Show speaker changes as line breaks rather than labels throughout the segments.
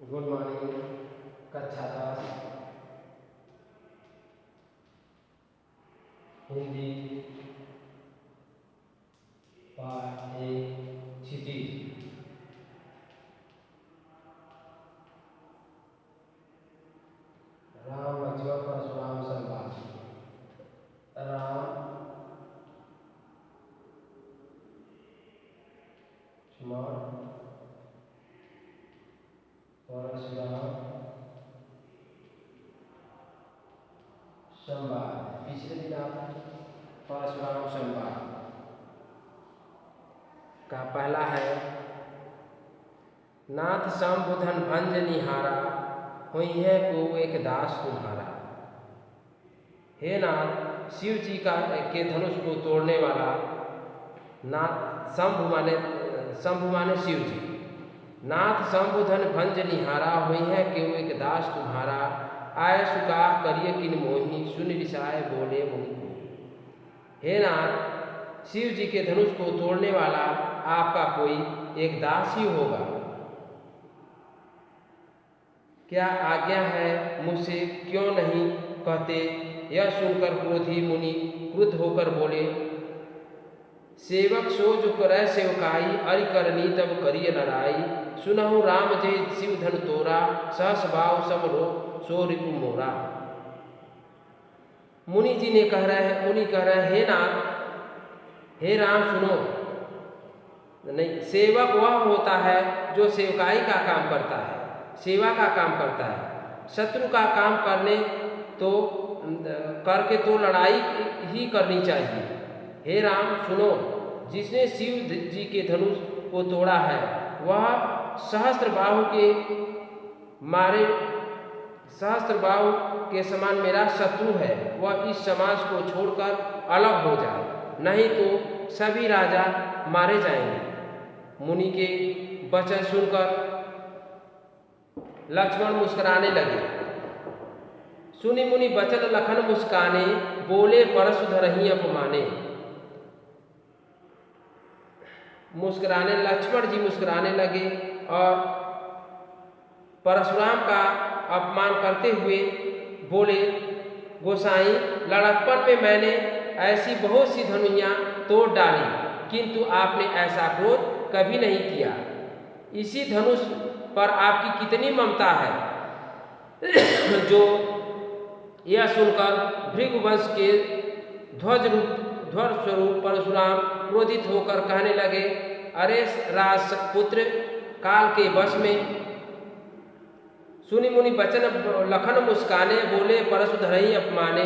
Good morning. कक्षा 10 हिंदी पाठ 1 क्षितिज। राम लक्ष्मण परशुराम संवाद। राम लक्ष्मण परशुराम संवाद। पिछले दिन आप परशुराम संवाद का पहला है, नाथ शंभुधन भंज निहारा, हुई है को एक दास तुम्हारा। हे नाथ, शिव जी के धनुष को तोड़ने वाला नाथ शंभु माने शिव जी। नाथ शंभुधन भंज निहारा, हुई है क्यों एक दास तुम्हारा। आय सुका करिए किन मोही, सुन रिसाए बोले मुनि को। हे नाथ, शिव जी के धनुष को तोड़ने वाला आपका कोई एक दास ही होगा। क्या आज्ञा है मुझसे, क्यों नहीं कहते। यह सुनकर क्रोधी मुनि क्रुद्ध होकर बोले, सेवक सो जो करे सेवकाई, अरि करनी तब करिय लड़ाई। सुनहु राम जय शिव धन तोरा, सहस भाव समरो सो रिपु मोरा। मुनि कह रहे हैं, हे नाथ, हे राम सुनो। नहीं, सेवक वह होता है जो सेवकाई का काम करता है, सेवा का काम करता है। शत्रु का काम करके तो लड़ाई ही करनी चाहिए। हे राम सुनो, जिसने शिव जी के धनुष को तोड़ा है वह सहस्त्रबाहु के समान मेरा शत्रु है। वह इस समाज को छोड़कर अलग हो जाए, नहीं तो सभी राजा मारे जाएंगे। मुनि के वचन सुनकर लक्ष्मण मुस्कुराने लगे। सुनि मुनि बचन लखन मुस्काने, बोले परशु धरहि अपमाने। लक्ष्मण जी मुस्कुराने लगे और परशुराम का अपमान करते हुए बोले, गोसाई, लड़कपन में मैंने ऐसी बहुत सी धनुइयाँ तोड़ डाली, किंतु आपने ऐसा क्रोध कभी नहीं किया। इसी धनुष पर आपकी कितनी ममता है। जो यह सुनकर भृगुवंश के ध्वज स्वरूप परशुराम क्रोधित होकर कहने लगे, अरे राजपुत्र, काल के वश में। सुनि मुनि बचन लखन मुस्काने, बोले परशु धरहि अपमाने।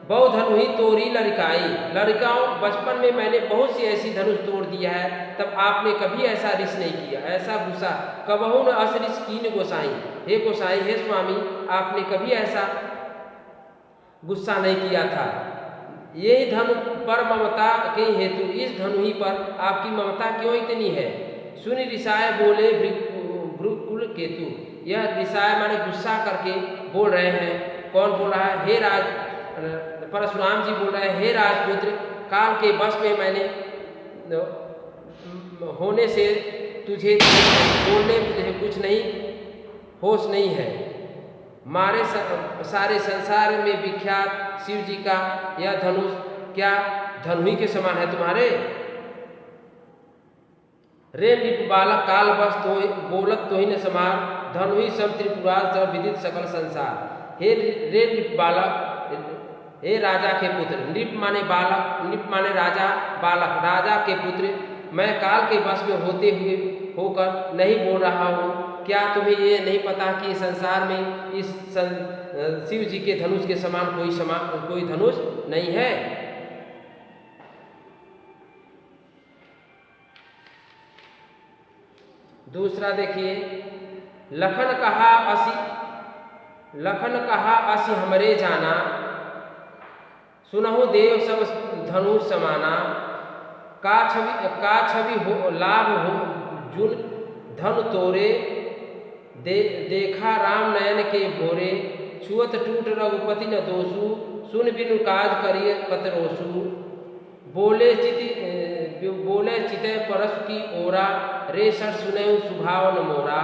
बहु धनु ही तोरी लड़काई। लड़काओं, बचपन में मैंने बहुत सी ऐसी धनुष तोड़ दिया है, तब आपने कभी ऐसा रिस नहीं किया, ऐसा गुस्सा कबहु न असरिस कीन गोसाई। हे गोसाई, हे स्वामी, आपने कभी ऐसा गुस्सा नहीं किया था। यही धनु पर ममता के हेतु इस धनु ही पर आपकी ममता क्यों इतनी है। सुनि रिसाए बोले भृकुल केतु। यह रिसाए माने गुस्सा करके बोल रहे हैं। कौन बोल रहा है? परशुराम जी बोल रहे हैं, हे राजपुत्र, काल के वश में मैंने होने से तुझे बोलने कुछ नहीं होश नहीं है। मारे सारे संसार में विख्यात शिव जी का यह धनुष क्या धनु ही के समान है तुम्हारे। रे निप बालक काल बस तो बोलत तो ही न समार, धनु ही सम त्रिपुरार सब विदित सकल संसार। हे रे निप बालक, हे राजा के पुत्र। नृप माने बालक, नृप माने राजा, बालक राजा के पुत्र। मैं काल के वश में होकर नहीं बोल रहा हूँ। क्या तुम्हें ये नहीं पता कि संसार में इस शिव जी के धनुष के समान कोई धनुष नहीं है। दूसरा देखिए, लखन कहा असी हमरे जाना, सुनहु देव सब धनुष समाना। का छवि हो लाभ हो जुन धन तोरे, देखा राम नयन के भोरे। छुअत टूट रघुपति न दोषु, सुन बिनु काज करिए पतरोसु। बोले चिते परस की ओरा, रे सर सुने सुभाव न मोरा।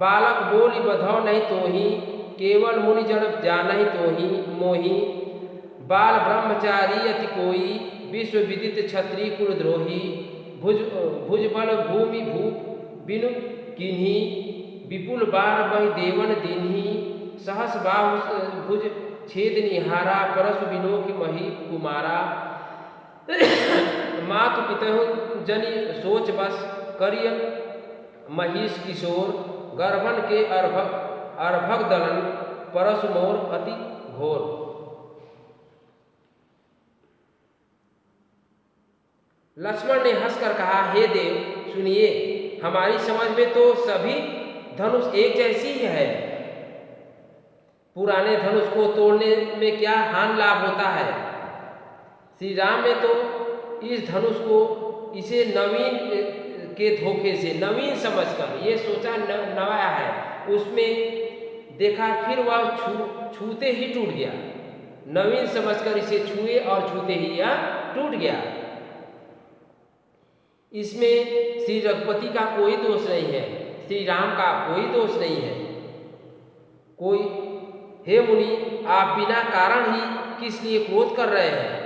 बालक बोली बधौ नहीं तोहि, केवल मुनि जन जानहि तोहि मोहि। बाल ब्रह्मचारी अति कोई, विश्व विदित क्षत्रिय कुलद्रोही। भुज भुजबल भूमि भूप बिनु किन्ही, विपुल बार बहि देवन दीन्ही। सहस बाहु भुज छेद निहारा, परसु बिलोक मही कुमारा। मातु पितहु जनि सोच बस, करिय महिष किशोर। गर्भन के अर्भक दलन, परसु मोर अति घोर। लक्ष्मण ने हंसकर कहा, हे देव सुनिए, हमारी समझ में तो सभी धनुष एक जैसी ही है। पुराने धनुष को तोड़ने में क्या हानि लाभ होता है। श्री राम ने तो इस धनुष को इसे नवीन के धोखे से नवीन समझकर ये सोचा नवाया है, उसमें देखा फिर वह छूते ही टूट गया। नवीन समझकर इसे छुए और छूते ही यह टूट गया। इसमें श्री रघुपति का कोई दोष नहीं है, श्री राम का कोई दोष नहीं है। कोई हे मुनि, आप बिना कारण ही किस लिए क्रोध कर रहे हैं।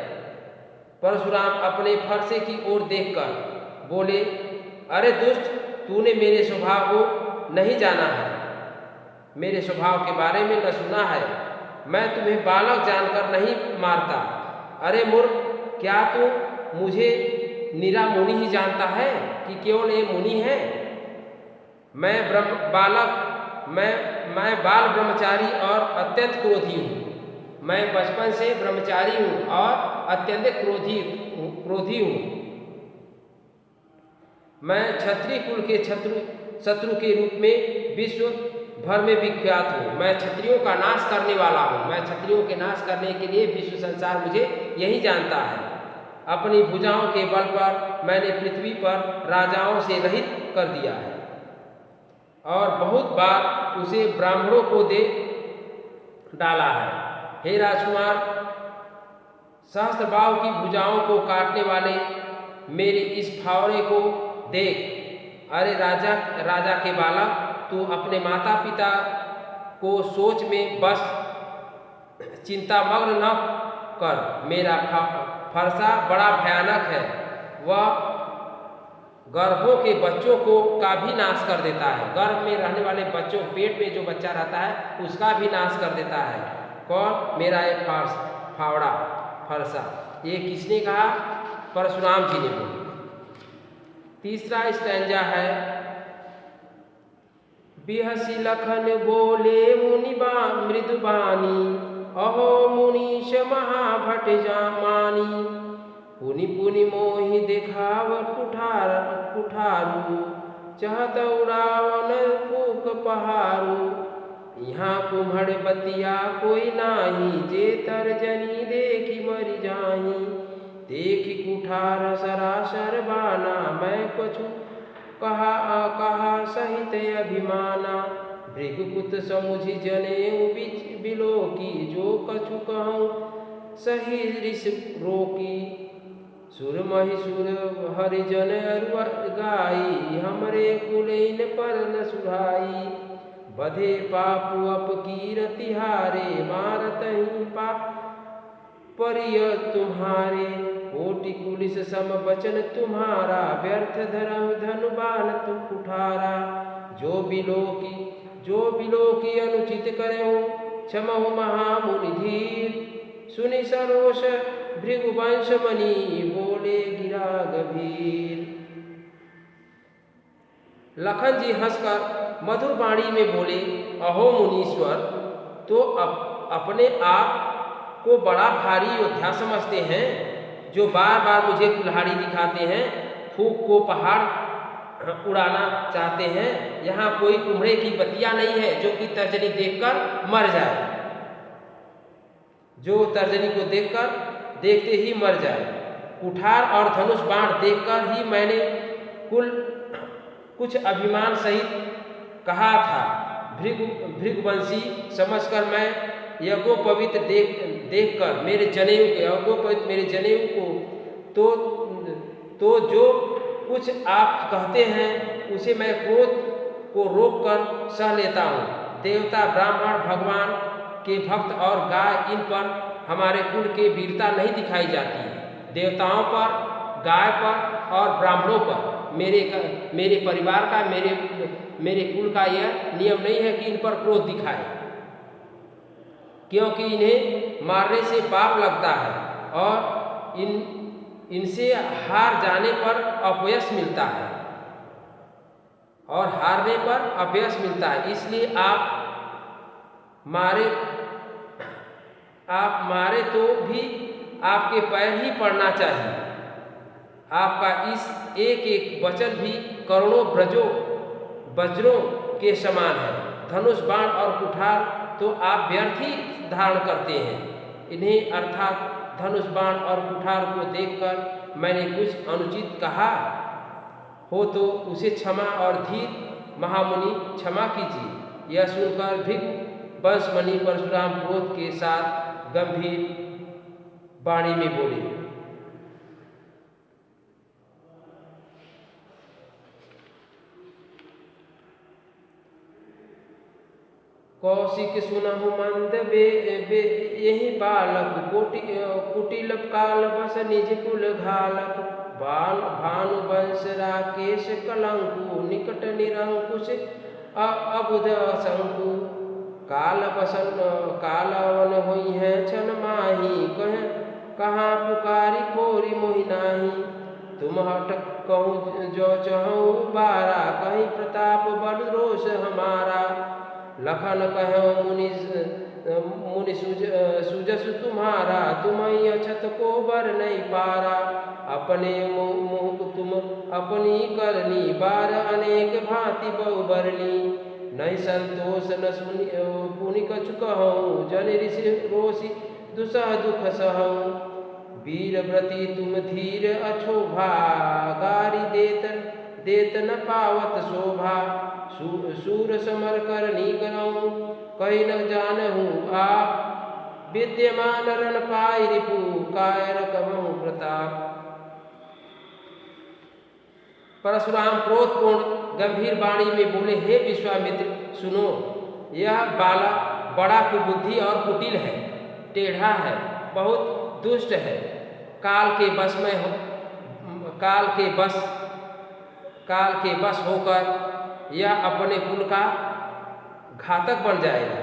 परशुराम अपने फरसे की ओर देखकर बोले, अरे दुष्ट, तूने मेरे स्वभाव को नहीं जाना है, मेरे स्वभाव के बारे में न सुना है। मैं तुम्हें बालक जानकर नहीं मारता। अरे मूर्ख, क्या तू मुझे निरा मुनि ही जानता है कि केवल ये मुनि है। मैं बाल ब्रह्मचारी और अत्यंत क्रोधी हूँ। मैं बचपन से ब्रह्मचारी हूँ और अत्यंत क्रोधी हूँ। मैं क्षत्रिय कुल के शत्रु के रूप में विश्व भर में विख्यात हूँ। मैं क्षत्रियों का नाश करने वाला हूँ। मैं क्षत्रियों के नाश करने के लिए विश्व संसार मुझे यही जानता है। अपनी भुजाओं के बल पर मैंने पृथ्वी पर राजाओं से रहित कर दिया है और बहुत बार उसे ब्राह्मणों को दे डाला है। हे राजकुमार, सहस्त्रबाहु की भुजाओं को काटने वाले मेरे इस फावड़े को देख। अरे राजा के बालक, तू अपने माता पिता को सोच में बस चिंता मग्न न कर। मेरा फरसा बड़ा भयानक है। वह गर्भों के बच्चों का भी नाश कर देता है। गर्भ में रहने वाले बच्चों, पेट में जो बच्चा रहता है उसका भी नाश कर देता है। कौन? मेरा ये फावड़ा फरसा। ये किसने कहा? परशुराम जी ने बोला। तीसरा स्टैंजा है, बिहसी लखन बोले मुनि मृदुबानी, अहो मुनीश महाभट मानी। पुनि पुनि मोहि देखावत कुठारू, चहत उड़ावन फूक पहारू। यहाँ कुम्हड़ बतिया कोई नाही, जे तर्जनी देखी मरि जाही। देखी कुठार सरासर बाना, मैं कछु कहा सहित अभिमाना। भृगुकुत समुझि जनेऊ बिलोकी, जो कछु कहूँ सही ऋष रोकी। सुर महिसुर हरिजन गाई, हमरे कुलैन पर न सुहाई। बधे पापु अपकीर तिहारे, मारतहि परिय तुम्हारे। कोटि कुलिस सम बचन तुम्हारा, व्यर्थ धरम धनु बाण तुम कुठारा। जो बिलोकी अनुचित करहु, क्षमहु महामुनि धीर। सुनि सरोष भृगुवंश मणि, बोले गिरा गभीर। लखन जी हंसकर मधुर वाणी में बोले, अहो मुनीश्वर, तो अपने आप को बड़ा भारी योद्धा समझते हैं, जो बार बार मुझे कुल्हाड़ी दिखाते हैं, फूंक को पहाड़ उड़ाना चाहते हैं। यहाँ कोई कुम्हड़े की बतिया नहीं है जो कि तर्जनी देखकर मर जाए, जो तर्जनी को देखते ही मर जाए। कुठार और धनुष बाण देखकर ही मैंने कुछ अभिमान सहित कहा था। भृगुवंशी समझकर मैं यज्ञोपवीत देखकर मेरे जनेऊ को तो जो कुछ आप कहते हैं उसे मैं क्रोध को रोककर सह लेता हूँ। देवता, ब्राह्मण, भगवान के भक्त और गाय, इन पर हमारे कुल की वीरता नहीं दिखाई जाती है। देवताओं पर, गाय पर और ब्राह्मणों पर मेरे परिवार का, मेरे कुल का यह नियम नहीं है कि इन पर क्रोध दिखाए, क्योंकि इन्हें मारने से पाप लगता है और इनसे हार जाने पर अपयश मिलता है और हारने पर अपयश मिलता है। इसलिए आप मारे तो भी आपके पैर ही पड़ना चाहिए। आपका इस एक एक वचन भी करोड़ों वज्रों के समान है। धनुष, बाण और कुठार तो आप व्यर्थ ही धारण करते हैं। इन्हें अर्थात धनुष, बाण और कुठार को देखकर मैंने कुछ अनुचित कहा हो तो उसे क्षमा और धीर महामुनि क्षमा कीजिए। यह सुनकर भृगु वंशमणि परशुराम क्रोध के साथ गंभीर वाणी में बोले, कौशिक सुनहु मंद यही बालक कुटिल काल बस निज कुल घालक। भानु वंश राकेश कलंकु निकट निरंकुश अबुध शंकु। कालवन हुई है छन माही कहाँ पुकारी खोरी मोहि नाही। तुम हट कहूँ जो चहु बारा कहीं प्रताप बल रोष हमारा। लखन कहो मुनि सुजस तुम्हारा तुम अछत को बर नहीं पारा। अपने मुख तुम अपनी करनी बार अनेक भांति बहु बरनी। नहीं संतोष न सुनि पुनि कछु कहूँ जन ऋषि रोषि दुसह दुख सहूँ। वीर व्रती तुम धीर अछोभा गारी देत न पावत शोभा। सूर समर करनी करऊँ कही न जानहूँ आप। विद्यमान रण पाई रिपु कायर कबहु प्रताप। परशुराम क्रोधपूर्ण गंभीर वाणी में बोले, हे विश्वामित्र सुनो, यह बालक बड़ा कुबुद्धि और कुटिल है, टेढ़ा है, बहुत दुष्ट है। काल के बस होकर यह अपने कुल का घातक बन जाएगा।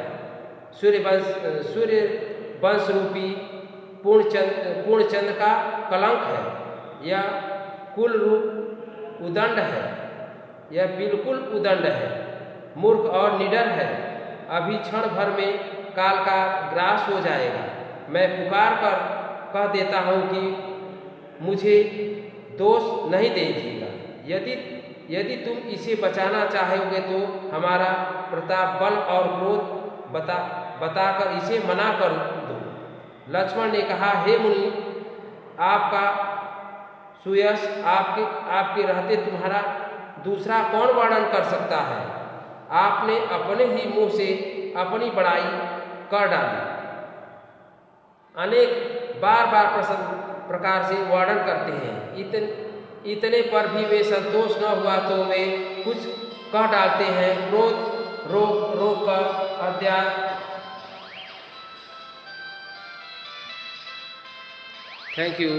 सूर्य वंश रूपी पूर्णचंद्र का कलंक है। यह कुल रूप उदंड है, यह बिल्कुल उदंड है, मूर्ख और निडर है। अभी क्षण भर में काल का ग्रास हो जाएगा। मैं पुकार कर कह देता हूँ कि मुझे दोष नहीं दीजिएगा। यदि तुम इसे बचाना चाहोगे तो हमारा प्रताप, बल और क्रोध बताकर इसे मना कर दो। लक्ष्मण ने कहा, हे मुनि, आपका सुयश आपके रहते तुम्हारा दूसरा कौन वर्णन कर सकता है। आपने अपने ही मुंह से अपनी बड़ाई कर डाली। अनेक बार प्रकार से वर्णन करते हैं, इतने पर भी वे संतोष न हुआ तो वे कुछ कह डालते हैं। क्रोध रोक कर अध्याय। Thank you.